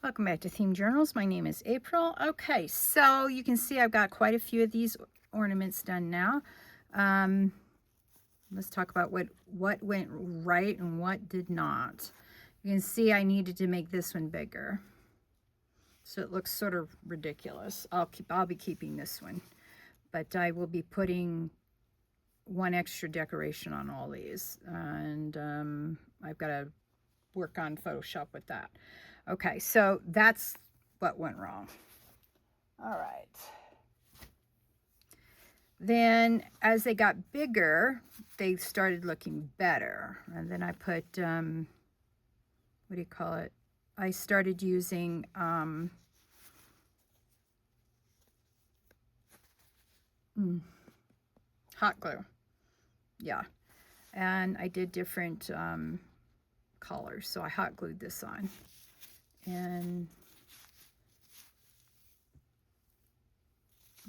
Welcome back to Themed Journals. My name is April. Okay, so you can see I've got quite a few of these ornaments done now. Let's talk about what went right and what did not. You can see I needed to make this one bigger, so it looks sort of ridiculous. I'll be keeping this one, but I will be putting one extra decoration on all these, and I've got to work on Photoshop with that. Okay, so that's what went wrong. All right. Then as they got bigger, they started looking better. And then I put, what do you call it? I started using hot glue. Yeah. And I did different colors. So I hot glued this on. And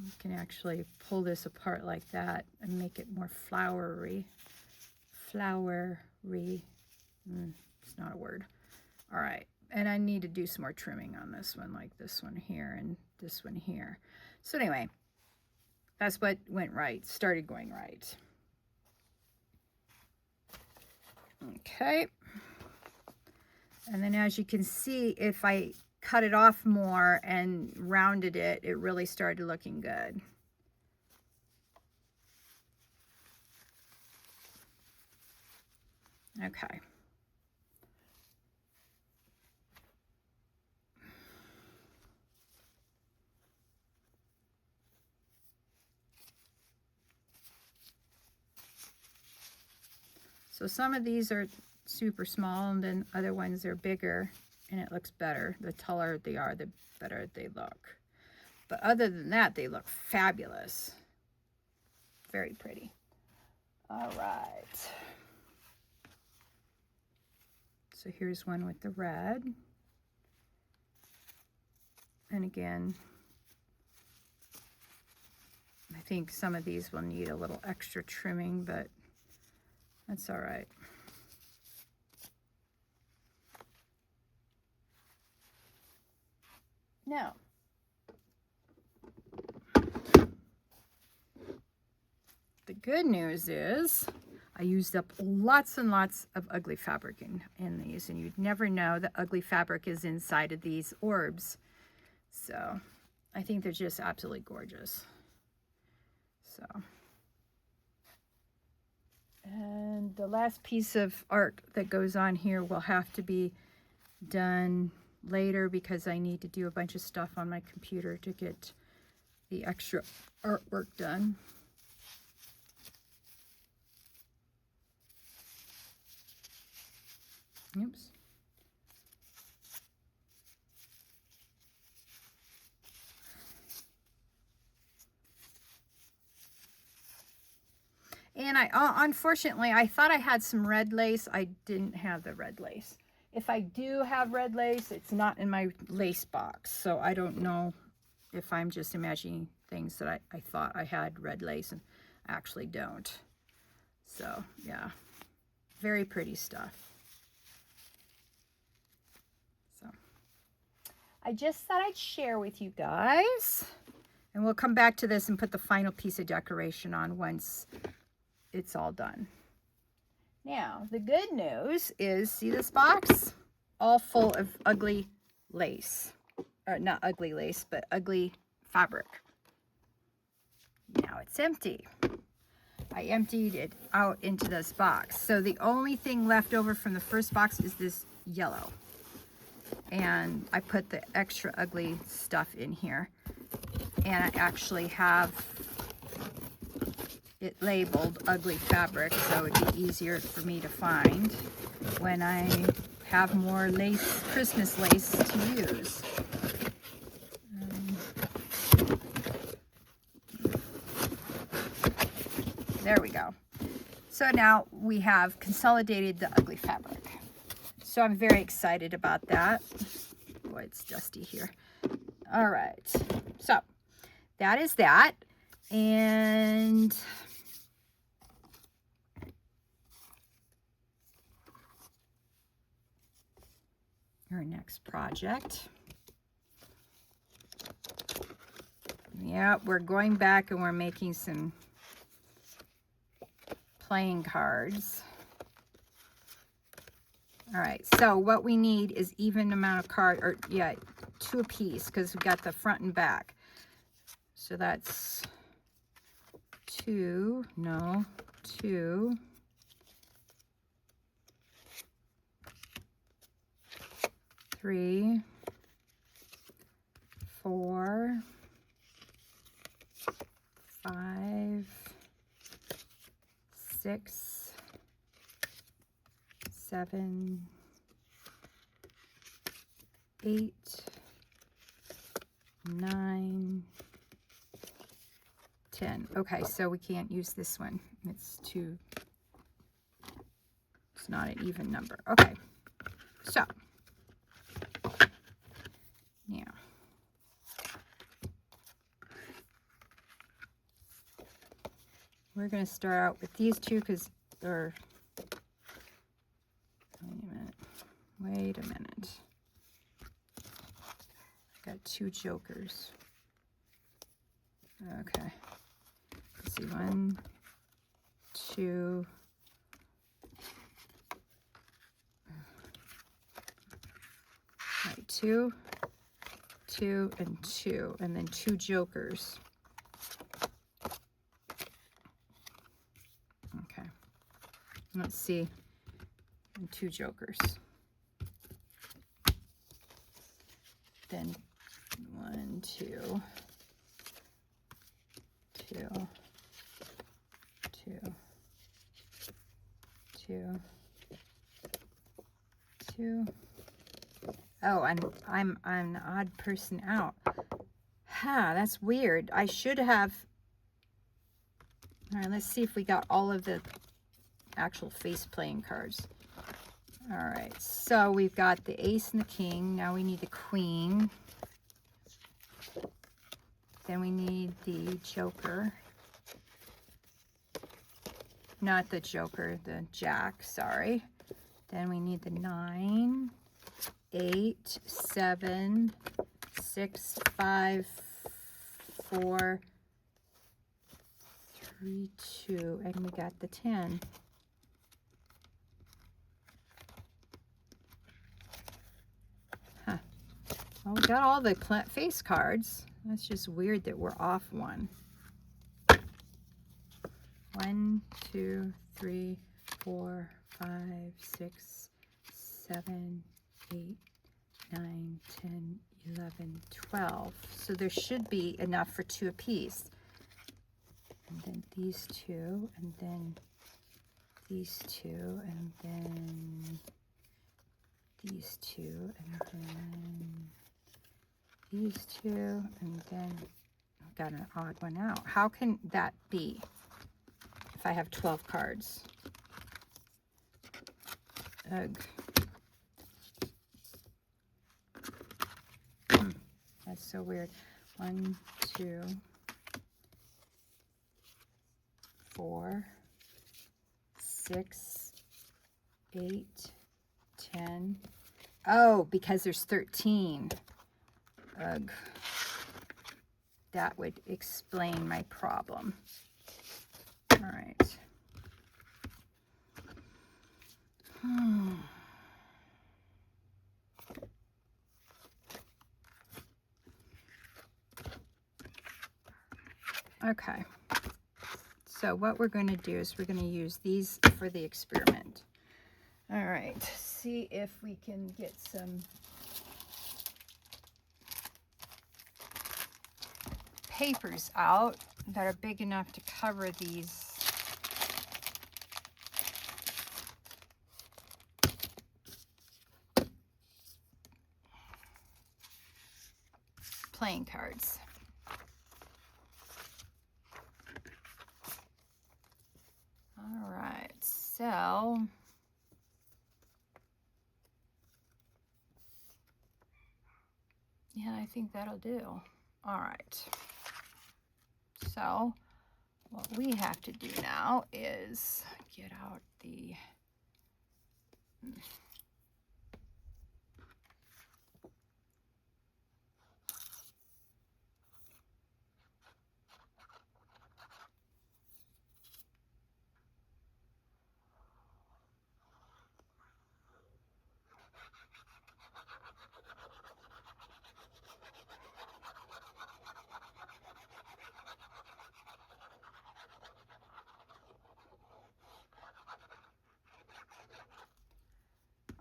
you can actually pull this apart like that and make it more flowery. It's not a word. All right, and I need to do some more trimming on this one, like this one here and this one here. So anyway, that's what went right, started going right. Okay. And then as you can see, if I cut it off more and rounded it, it really started looking good. Okay. So some of these are super small, and then other ones are bigger, and it looks better. The taller they are, the better they look. But other than that, they look fabulous. Very pretty. All right. So here's one with the red. And again, I think some of these will need a little extra trimming, but that's all right. Now, the good news is I used up lots and lots of ugly fabric in these, and you'd never know that ugly fabric is inside of these orbs. So I think they're just absolutely gorgeous. So, and the last piece of art that goes on here will have to be done later because I need to do a bunch of stuff on my computer to get the extra artwork done. Oops. And unfortunately, I thought I had some red lace. I didn't have the red lace. If I do have red lace, it's not in my lace box. So I don't know if I'm just imagining things that I thought I had red lace and I actually don't. So yeah, very pretty stuff. So I just thought I'd share with you guys. And we'll come back to this and put the final piece of decoration on once it's all done. Now, the good news is, see this box? All full of ugly lace. Or not ugly lace, but ugly fabric. Now it's empty. I emptied it out into this box. So the only thing left over from the first box is this yellow. And I put the extra ugly stuff in here. And I actually have it labeled ugly fabric, so it'd be easier for me to find when I have more lace, Christmas lace to use. There we go. So now we have consolidated the ugly fabric. So I'm very excited about that. Boy, it's dusty here. All right, so that is that. And our next project Yeah, we're going back and we're making some playing cards. All right, so what we need is even amount of card, or yeah, 2 apiece, because we got the front and back. So that's 2, no, 2, 3, 4, 5, 6, 7, 8, 9, 10. Okay, so we can't use this one. It's not an even number. Okay, so yeah. We're going to start out with these two because they're, wait a minute. Got 2 jokers. Okay. Let's see, 1, 2. Right, 2, 2, and 2, and then 2 jokers. Okay. Let's see. And 2 jokers. Then 1, 2, 2, 2, 2, 2. Oh, I'm an odd person out. That's weird. I should have. All right, let's see if we got all of the actual face playing cards. All right, so we've got the ace and the king. Now we need the queen. Then we need the joker. Not the joker, the jack, sorry. Then we need the 9, 8, 7, 6, 5, 4, 3, 2, and we got the 10. Huh. Well, we got all the face cards. That's just weird that we're off one. 1, 2, 3, 4, 5, 6, 7, 8, 9, 10, 11, 12. So there should be enough for 2 apiece. And then these 2, and then these 2, and then these 2, and then these 2, and then I've got an odd one out. How can that be if I have 12 cards? Ugh. That's so weird. 1, 2, 4, 6, 8, 10. Oh, because there's 13. Ugh. That would explain my problem. All right. Okay. So what we're going to do is we're going to use these for the experiment. All right. See if we can get some papers out that are big enough to cover these playing cards. All right, so yeah, I think that'll do. All right. So what we have to do now is get out the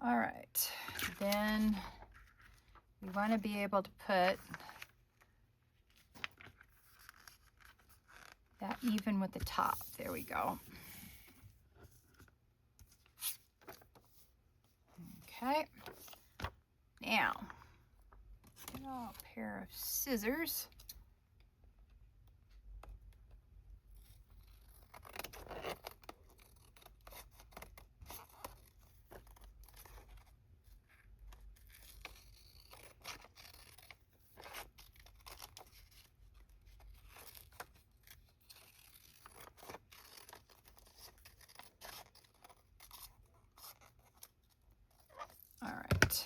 All right, then we want to be able to put that even with the top. There we go. Okay, now get a pair of scissors. All right.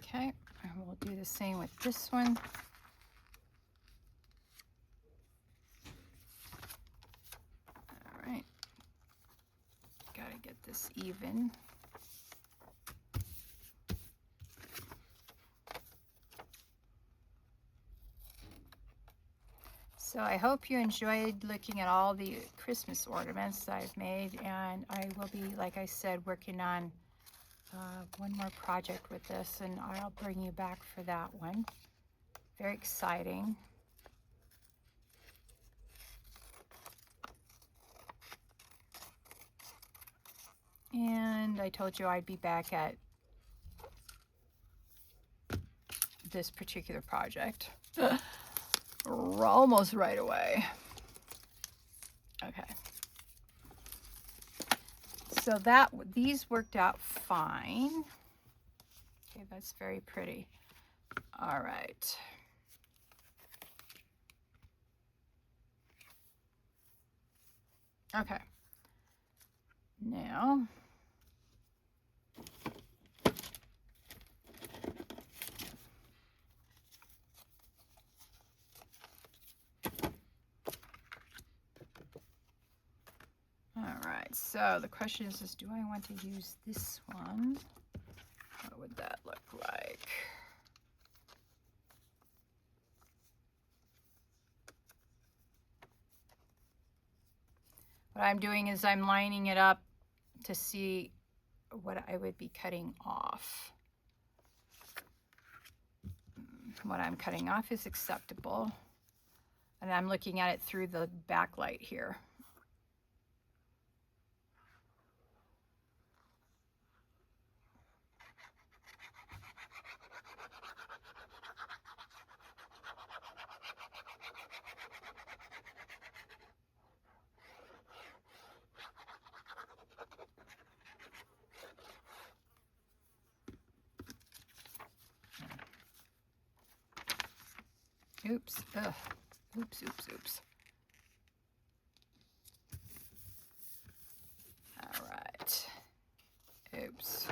Okay, and we'll do the same with this one. All right, gotta get this even. So I hope you enjoyed looking at all the Christmas ornaments that I've made, and I will be, like I said, working on one more project with this, and I'll bring you back for that one. Very exciting. And I told you I'd be back at this particular project almost right away. Okay. So these worked out fine. Okay, that's very pretty. All right. Okay. Now, all right, so the question is do I want to use this one? What would that look like? What I'm doing is I'm lining it up to see what I would be cutting off. What I'm cutting off is acceptable. And I'm looking at it through the backlight here. Oops, ugh. Oops, oops, oops. All right. Oops.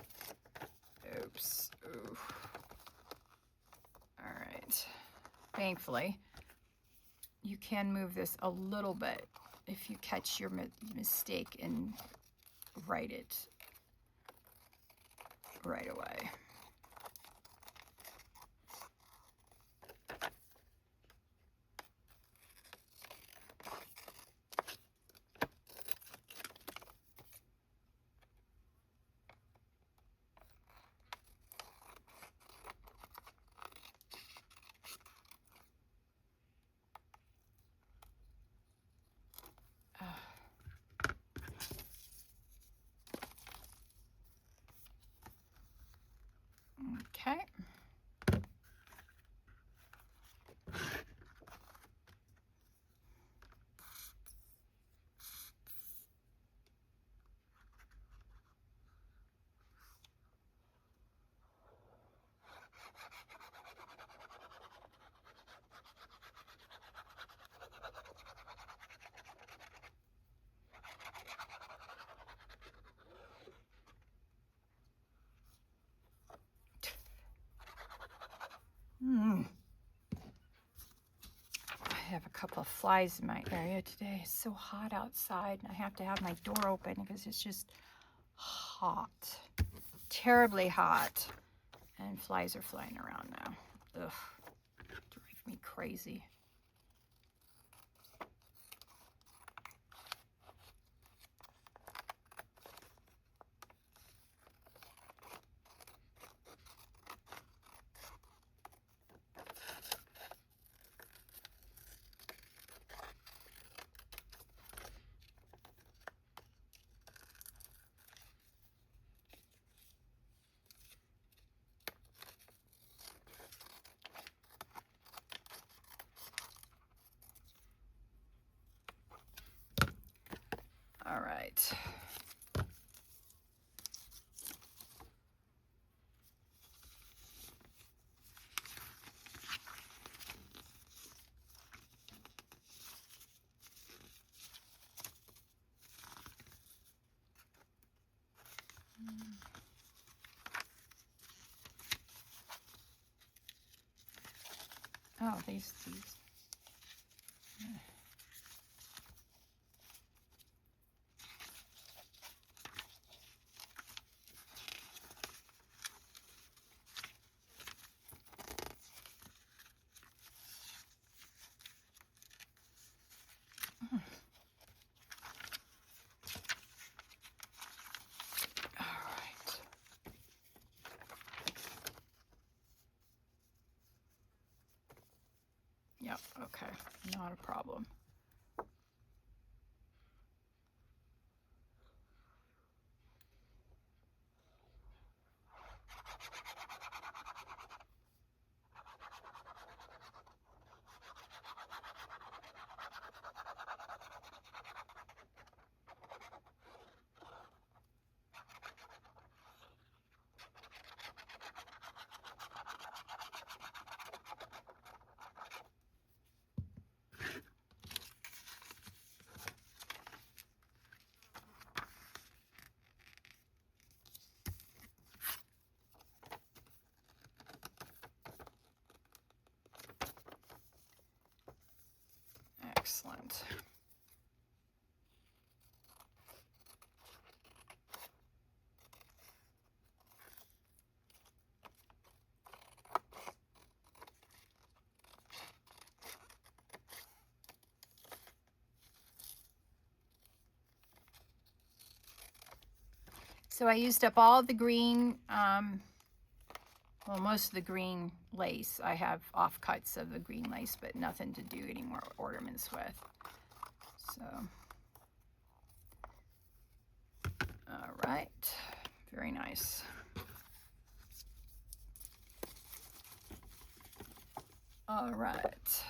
Oops. Ooh. All right. Thankfully, you can move this a little bit if you catch your mistake and write it right away. have a couple of flies in my area today. It's so hot outside, and I have to have my door open because it's just hot. Terribly hot. And flies are flying around now. Ugh. Drive me crazy. All right. Oh, these. All right. Yep, okay, not a problem. Excellent. So I used up all the green, well, most of the green lace. I have offcuts of the green lace, but nothing to do any more ornaments with. So, all right, very nice. All right.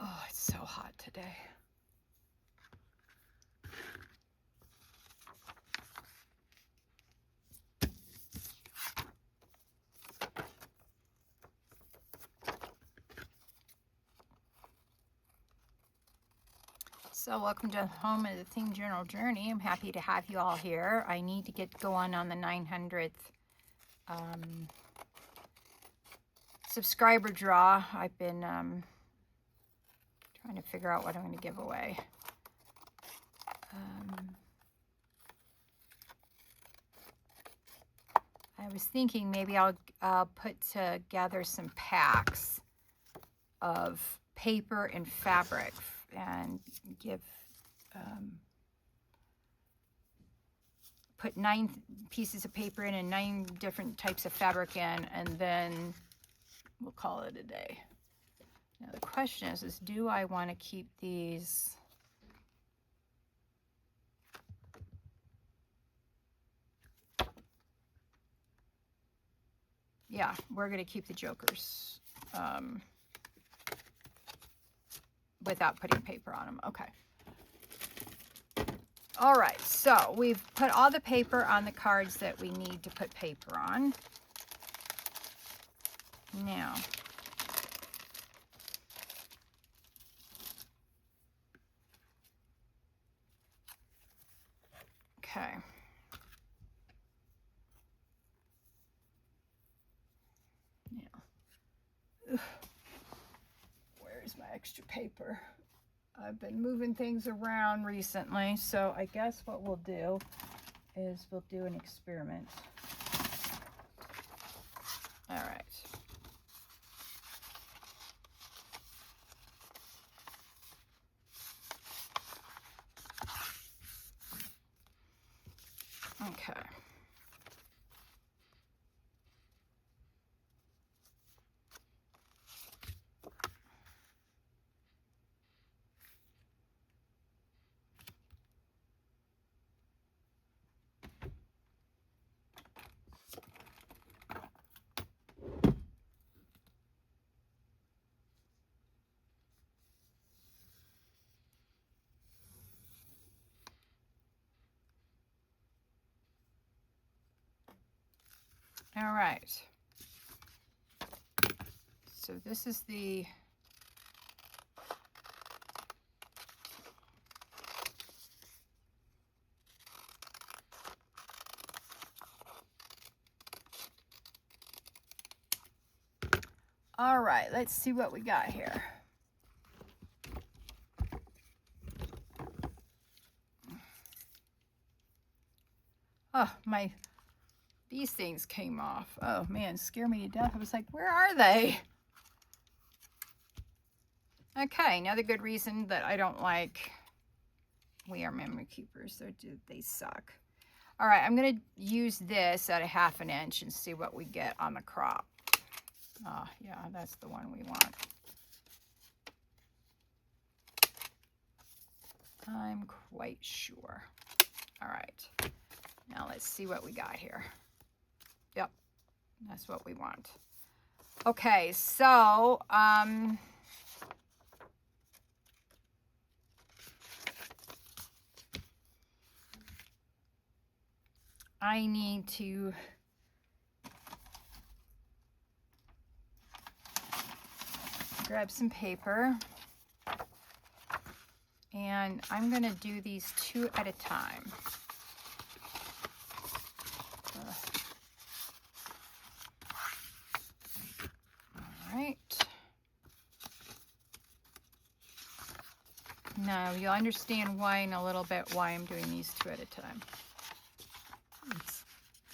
Oh, it's so hot today. So welcome to the home of the Themed Journal Journey. I'm happy to have you all here. I need to get going on the 900th subscriber draw. I've been trying to figure out what I'm going to give away. I was thinking maybe I'll put together some packs of paper and fabric and give put 9 pieces of paper in and 9 different types of fabric in, and then we'll call it a day. Now the question is do I want to keep these? Yeah, we're going to keep the jokers without putting paper on them. Okay. All right, so we've put all the paper on the cards that we need to put paper on. Now, okay. Now, where's my extra paper? I've been moving things around recently, so I guess what we'll do is we'll do an experiment. All right. Okay. All right. So this is the all right, let's see what we got here. Oh, these things came off. Oh man, scare me to death. I was like, where are they? Okay, another good reason that I don't like We Are Memory Keepers. They suck. All right, I'm gonna use this at a 1/2 inch and see what we get on the crop. Oh yeah, that's the one we want. I'm quite sure. All right, now let's see what we got here. Yep, that's what we want. Okay, so I need to grab some paper, and I'm going to do these 2 at a time. All right. Now you'll understand why in a little bit why I'm doing these 2 at a time. It's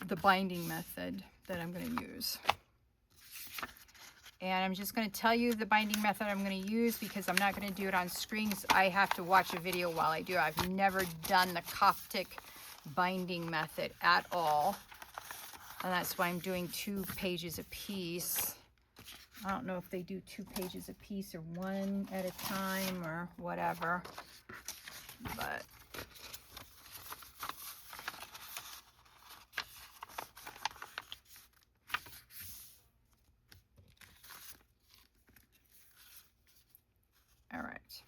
the binding method that I'm going to use. And I'm just going to tell you the binding method I'm going to use because I'm not going to do it on screens. I have to watch a video while I do. I've never done the Coptic binding method at all. And that's why I'm doing 2 pages a piece. I don't know if they do 2 pages a piece or 1 at a time or whatever. But all right.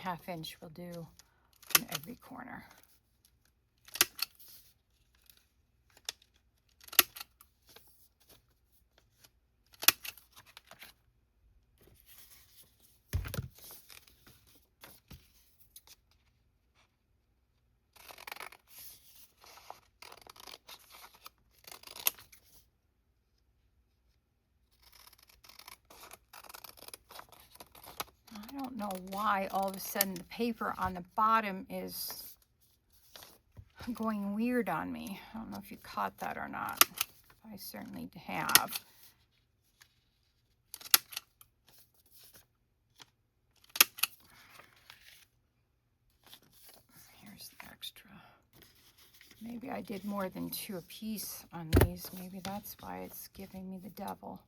1/2 inch will do in every corner. I don't know why all of a sudden the paper on the bottom is going weird on me. I don't know if you caught that or not. I certainly have. Here's the extra. Maybe I did more than 2 a piece on these. Maybe that's why it's giving me the devil.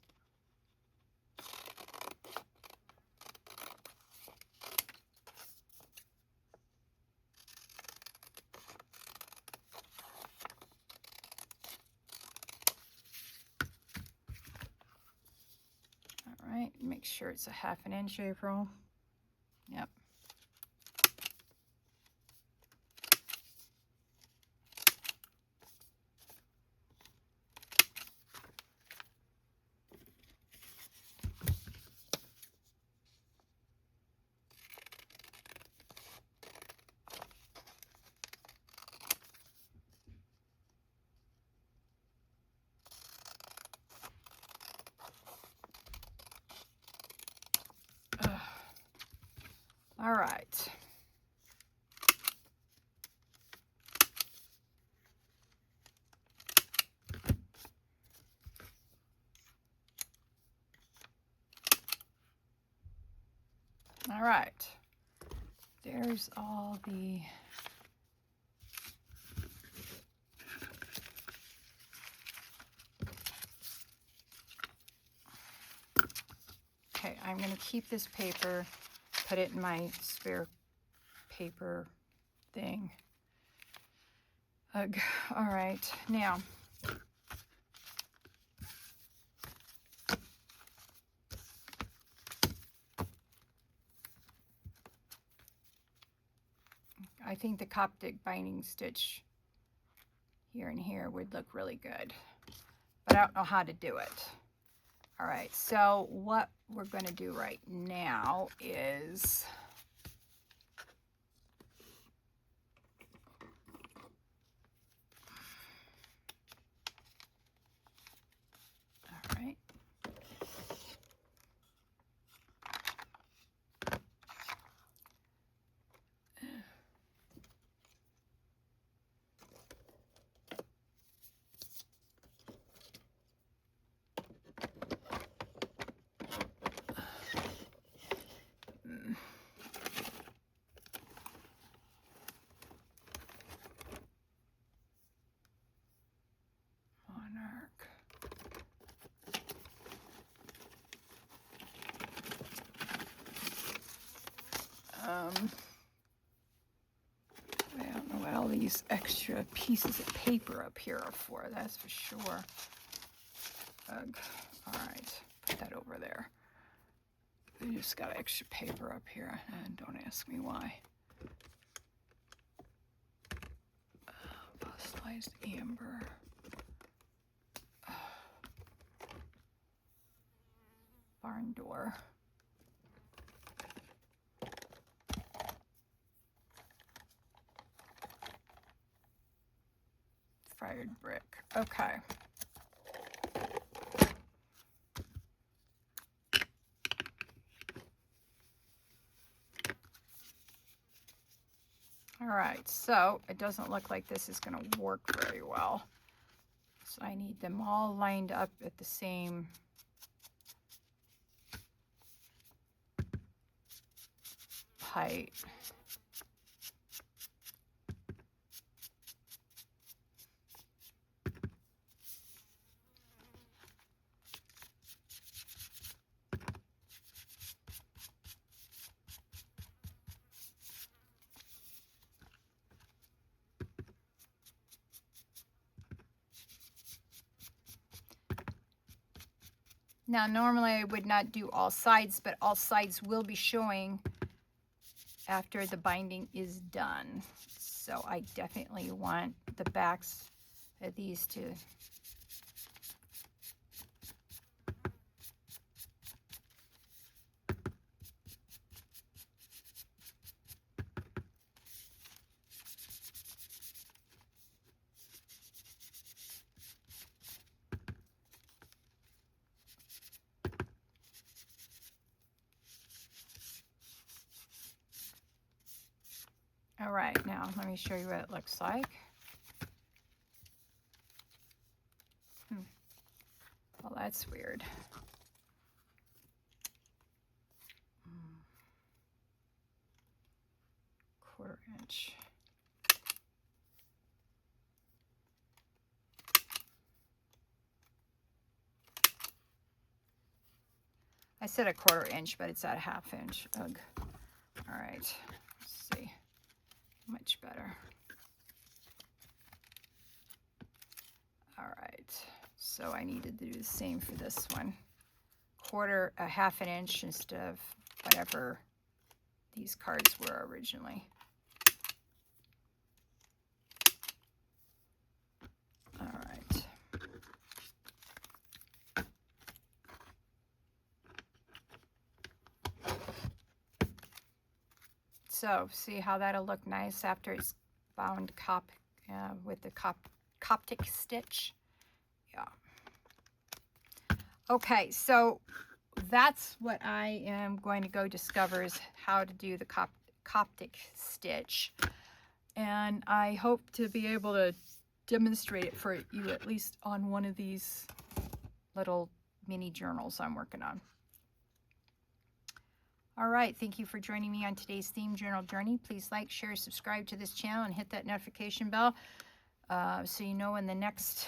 Right, make sure it's a 1/2 inch, April. Yep. All right. All right. There's all the okay, I'm going to keep this paper, put it in my spare paper thing. Ugh. All right, now I think the Coptic binding stitch here and here would look really good, but I don't know how to do it. All right, so what we're going to do right now is all right. I don't know what all these extra pieces of paper up here are for, that's for sure. Ugh. All right, put that over there. I just got extra paper up here, and don't ask me why. Fossilized amber. Barn door. Fired brick. Okay. All right, so it doesn't look like this is going to work very well. So I need them all lined up at the same height. Now, normally I would not do all sides, but all sides will be showing after the binding is done. So I definitely want the backs of these to all right, now let me show you what it looks like. Well, that's weird. Quarter inch. I said a quarter inch, but it's at a half inch. Ugh. All right, let's see. Much better. All right, so I needed to do the same for this one. A half an inch instead of whatever these cards were originally. All right. So see how that'll look nice after it's bound with the Coptic stitch. Yeah. Okay, so that's what I am going to go discover, is how to do the Coptic stitch. And I hope to be able to demonstrate it for you, at least on one of these little mini journals I'm working on. All right, thank you for joining me on today's theme journal journey. Please like, share, subscribe to this channel, and hit that notification bell so you know when the next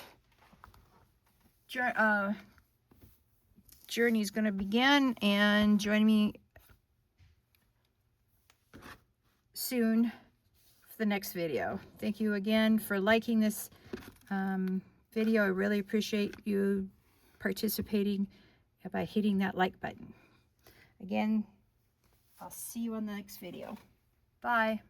journey is going to begin. And join me soon for the next video. Thank you again for liking this video. I really appreciate you participating by hitting that like button. Again, I'll see you on the next video. Bye.